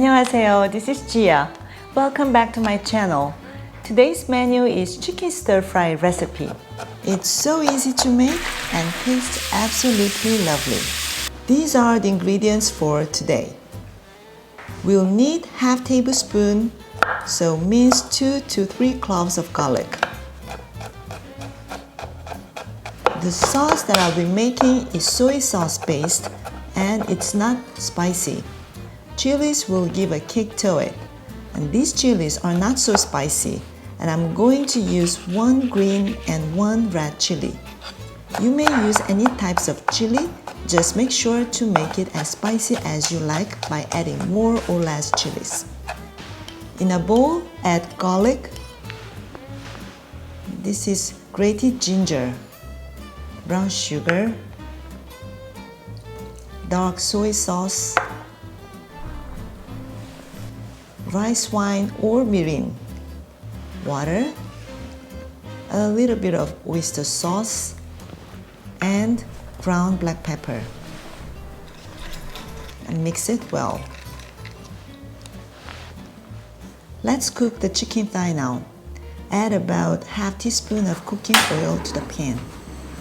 안녕하세요, this is Gia. Welcome back to my channel. Today's menu is chicken stir-fry recipe. It's so easy to make and tastes absolutely lovely. These are the ingredients for today. We'll need half tablespoon, so mince 2 to 3 cloves of garlic. The sauce that I'll be making is soy sauce based and it's not spicy. Chilies will give a kick to it, and these chilies are not so spicy, and I'm going to use 1 green and 1 red chili. You may use any types of chili, just make sure to make it as spicy as you like by adding more or less chilies. In a bowl, add garlic. This is grated ginger, brown sugar, dark soy sauce, rice wine or mirin, water, a little bit of oyster sauce, and ground black pepper. And mix it well. Let's cook the chicken thigh now. Add about half teaspoon of cooking oil to the pan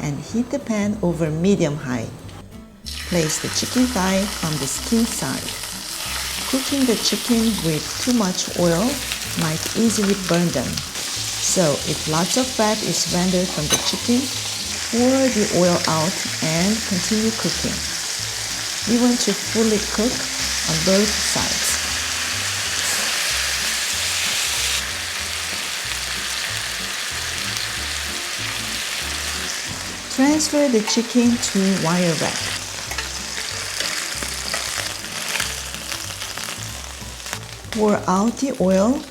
and heat the pan over medium-high. Place the chicken thigh from the skin side. Cooking the chicken with too much oil might easily burn them. So if lots of fat is rendered from the chicken, pour the oil out and continue cooking. We want to fully cook on both sides. Transfer the chicken to wire rack. Pour out the oil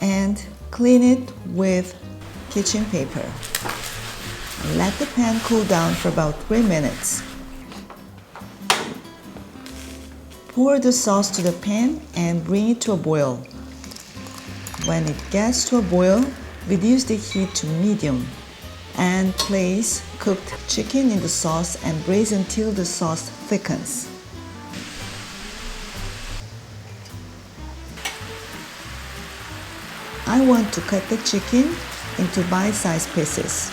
and clean it with kitchen paper. Let the pan cool down for about 3 minutes. Pour the sauce to the pan and bring it to a boil. When it gets to a boil, reduce the heat to medium and place cooked chicken in the sauce and braise until the sauce thickens. I want to cut the chicken into bite-sized pieces.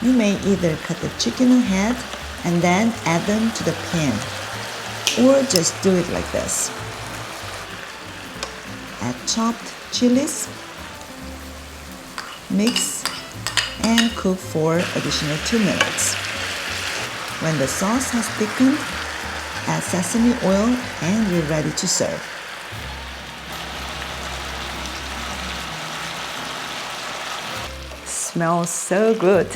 You may either cut the chicken ahead and then add them to the pan, or just do it like this. Add chopped chilies, mix, and cook for additional 2 minutes. When the sauce has thickened, add sesame oil and you're ready to serve. Smells so good.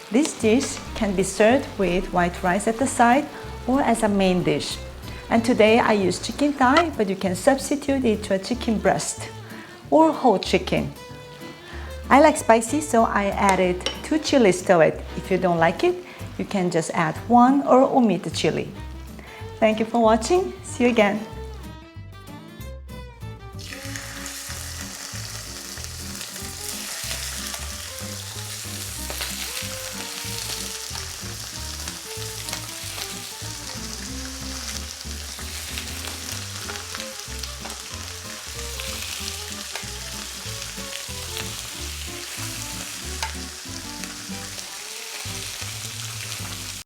This dish can be served with white rice at the side or as a main dish. And today I use chicken thigh, but you can substitute it to a chicken breast or whole chicken. I like spicy, so I added 2 chilies to it. If you don't like it, you can just add 1 or omit the chili. Thank you for watching. See you again.